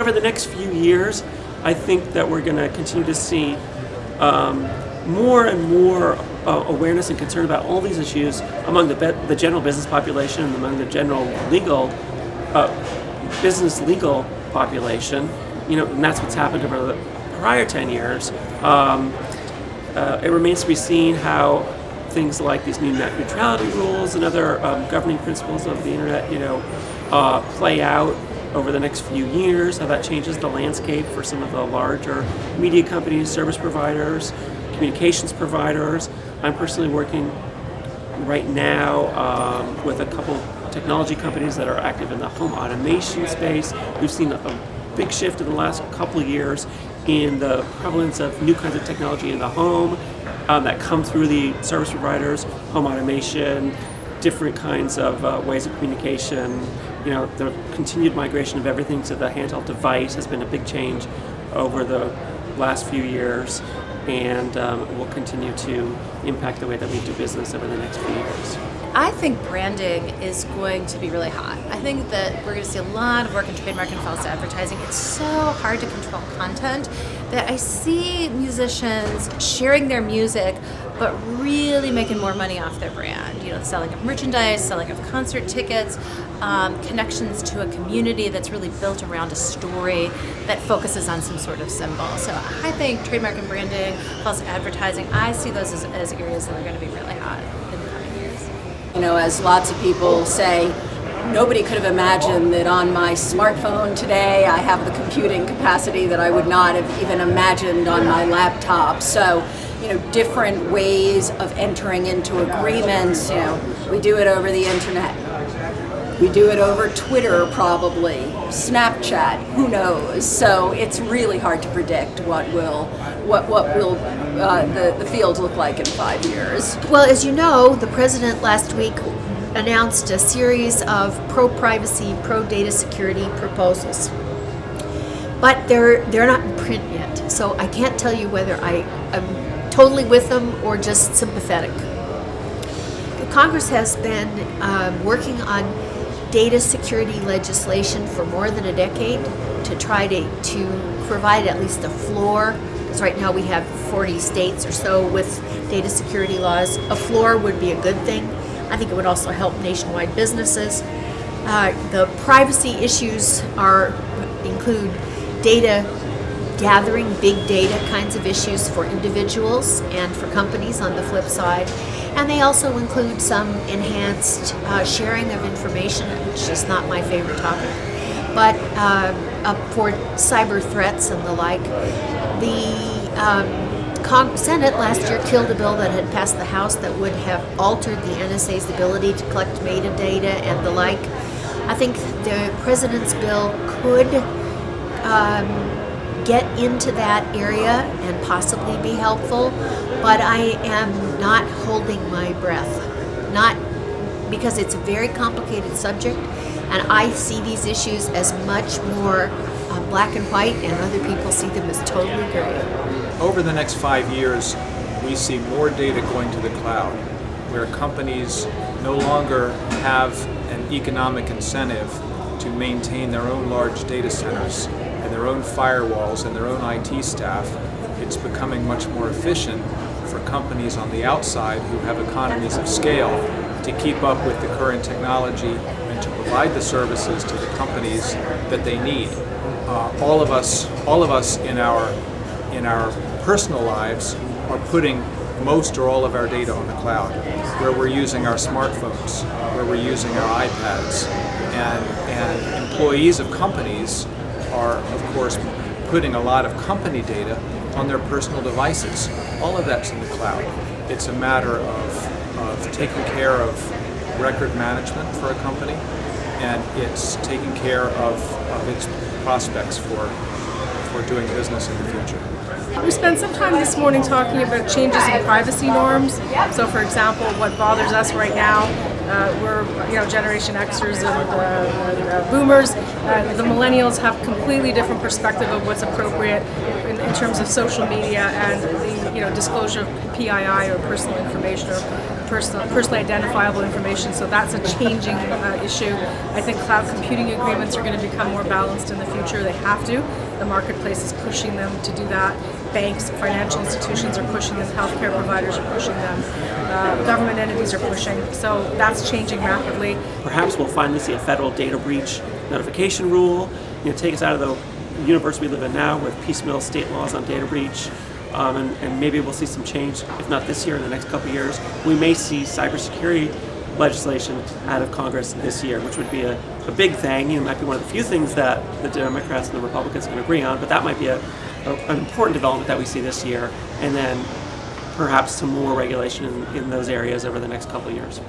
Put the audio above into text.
over the next few years, I think that we're going to continue to see more and more awareness and concern about all these issues among the general business population and among the general business legal population. And that's what's happened over the prior 10 years. It remains to be seen how things like these new net neutrality rules and other governing principles of the internet, play out over the next few years, how that changes the landscape for some of the larger media companies, service providers, communications providers. I'm personally working right now with a couple technology companies that are active in the home automation space. We've seen a big shift in the last couple of years in the prevalence of new kinds of technology in the home that come through the service providers, home automation, different kinds of ways of communication. The continued migration of everything to the handheld device has been a big change over the last few years, and will continue to impact the way that we do business over the next few years. I think branding is going to be really hot. I think that we're going to see a lot of work in trademark and false advertising. It's so hard to control content that I see musicians sharing their music but really making more money off their brand. Selling of merchandise, selling of concert tickets, connections to a community that's really built around a story that focuses on some sort of symbol. So I think trademark and branding, false advertising, I see those as areas that are going to be really hot in the coming years. As lots of people say, nobody could have imagined that on my smartphone today I have the computing capacity that I would not have even imagined on my laptop. So, different ways of entering into agreements. We do it over the internet. We do it over Twitter, probably. Snapchat, who knows? So it's really hard to predict what will the field look like in 5 years. Well, as you know, the president last week announced a series of pro-privacy, pro-data security proposals. But they're not in print yet, so I can't tell you whether I'm totally with them or just sympathetic. Congress has been working on data security legislation for more than a decade to try to provide at least a floor, because right now we have 40 states or so with data security laws. A floor would be a good thing. I think it would also help nationwide businesses. The privacy issues include data gathering, big data kinds of issues for individuals and for companies on the flip side. And they also include some enhanced sharing of information, which is not my favorite topic. But for cyber threats and the like, the Senate last year killed a bill that had passed the House that would have altered the NSA's ability to collect metadata and the like. I think the president's bill could get into that area and possibly be helpful, but I am not holding my breath. Not because it's a very complicated subject, and I see these issues as much more black and white, and other people see them as totally gray. Over the next 5 years, we see more data going to the cloud, where companies no longer have an economic incentive to maintain their own large data centers and their own firewalls and their own IT staff. It's becoming much more efficient for companies on the outside who have economies of scale to keep up with the current technology and to provide the services to the companies that they need. All of us in our personal lives are putting most or all of our data on the cloud, where we're using our smartphones, where we're using our iPads, and employees of companies are, of course, putting a lot of company data on their personal devices. All of that's in the cloud. It's a matter of taking care of record management for a company, and it's taking care of its prospects for doing business in the future. We spent some time this morning talking about changes in privacy norms. So, for example, what bothers us right now, we're Generation Xers and boomers. The millennials have completely different perspective of what's appropriate in terms of social media and the disclosure of PII or personal information or personally identifiable information. So that's a changing issue. I think cloud computing agreements are going to become more balanced in the future. They have to. The marketplace is pushing them to do that. Banks, financial institutions are pushing them. Healthcare providers are pushing them. Government entities are pushing. So that's changing rapidly. Perhaps we'll finally see a federal data breach notification rule, take us out of the universe we live in now with piecemeal state laws on data breach. And maybe we'll see some change, if not this year, in the next couple of years. We may see cybersecurity legislation out of Congress this year, which would be a big thing. It might be one of the few things that the Democrats and the Republicans can agree on, but that might be an important development that we see this year, and then perhaps some more regulation in those areas over the next couple of years.